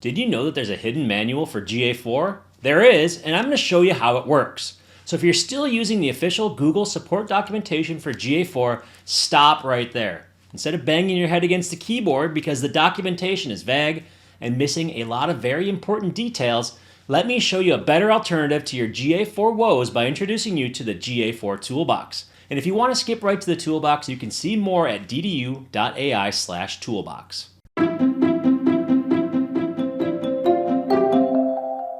Did you know that there's a hidden manual for GA4? There is, and I'm going to show you how it works. So if you're still using the official Google support documentation for GA4, stop right there. Instead of banging your head against the keyboard because the documentation is vague and missing a lot of very important details, let me show you a better alternative to your GA4 woes by introducing you to the GA4 Toolbox. And if you want to skip right to the toolbox, you can see more at ddu.ai/toolbox.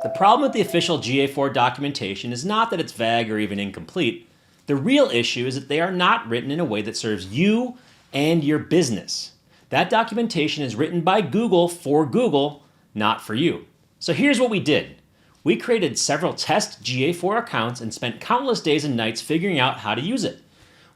The problem with the official GA4 documentation is not that it's vague or even incomplete. The real issue is that they are not written in a way that serves you and your business. That documentation is written by Google for Google, not for you. So here's what we did. We created several test GA4 accounts and spent countless days and nights figuring out how to use it.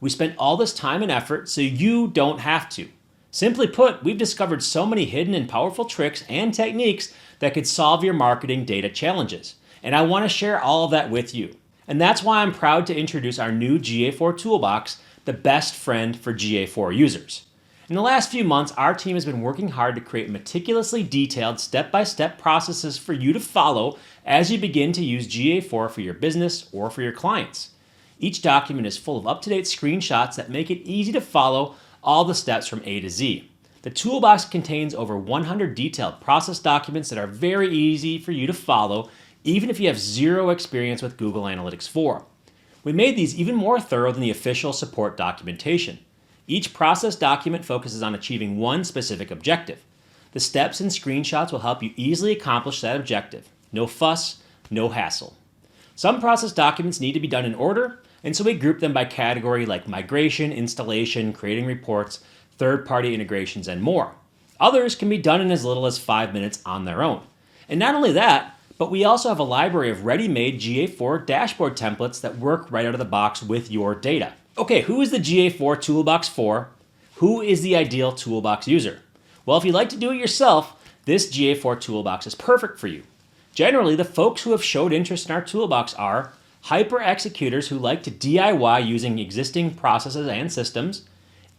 We spent all this time and effort so you don't have to. Simply put, we've discovered so many hidden and powerful tricks and techniques that could solve your marketing data challenges. And I want to share all of that with you. And that's why I'm proud to introduce our new GA4 Toolbox, the best friend for GA4 users. In the last few months, our team has been working hard to create meticulously detailed step-by-step processes for you to follow as you begin to use GA4 for your business or for your clients. Each document is full of up-to-date screenshots that make it easy to follow all the steps from A to Z. The toolbox contains over 100 detailed process documents that are very easy for you to follow, even if you have zero experience with Google Analytics 4. We made these even more thorough than the official support documentation. Each process document focuses on achieving one specific objective. The steps and screenshots will help you easily accomplish that objective. No fuss, no hassle. Some process documents need to be done in order, and so we group them by category like migration, installation, creating reports, third-party integrations, and more. Others can be done in as little as 5 minutes on their own. And not only that, but we also have a library of ready-made GA4 dashboard templates that work right out of the box with your data. Okay, who is the GA4 Toolbox for? Who is the ideal Toolbox user? Well, if you like to do it yourself, this GA4 Toolbox is perfect for you. Generally, the folks who have showed interest in our toolbox are hyper executors who like to DIY using existing processes and systems,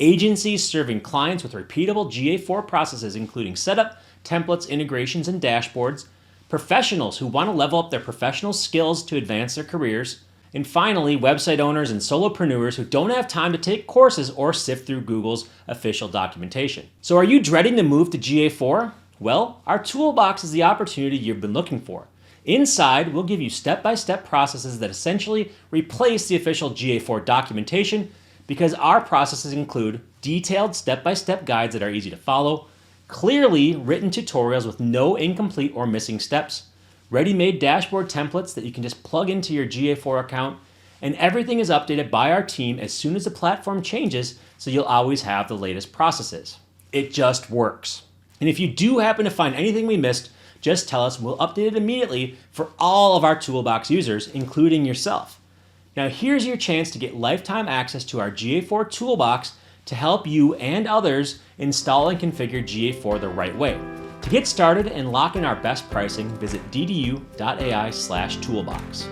agencies serving clients with repeatable GA4 processes including setup, templates, integrations, and dashboards, professionals who want to level up their professional skills to advance their careers, and finally, website owners and solopreneurs who don't have time to take courses or sift through Google's official documentation. So are you dreading the move to GA4? Well, our toolbox is the opportunity you've been looking for. Inside, we'll give you step-by-step processes that essentially replace the official GA4 documentation because our processes include detailed step-by-step guides that are easy to follow, clearly written tutorials with no incomplete or missing steps, ready-made dashboard templates that you can just plug into your GA4 account, and everything is updated by our team as soon as the platform changes so you'll always have the latest processes. It just works. And if you do happen to find anything we missed, just tell us and we'll update it immediately for all of our Toolbox users, including yourself. Now here's your chance to get lifetime access to our GA4 Toolbox to help you and others install and configure GA4 the right way. To get started and lock in our best pricing, visit ddu.ai/toolbox.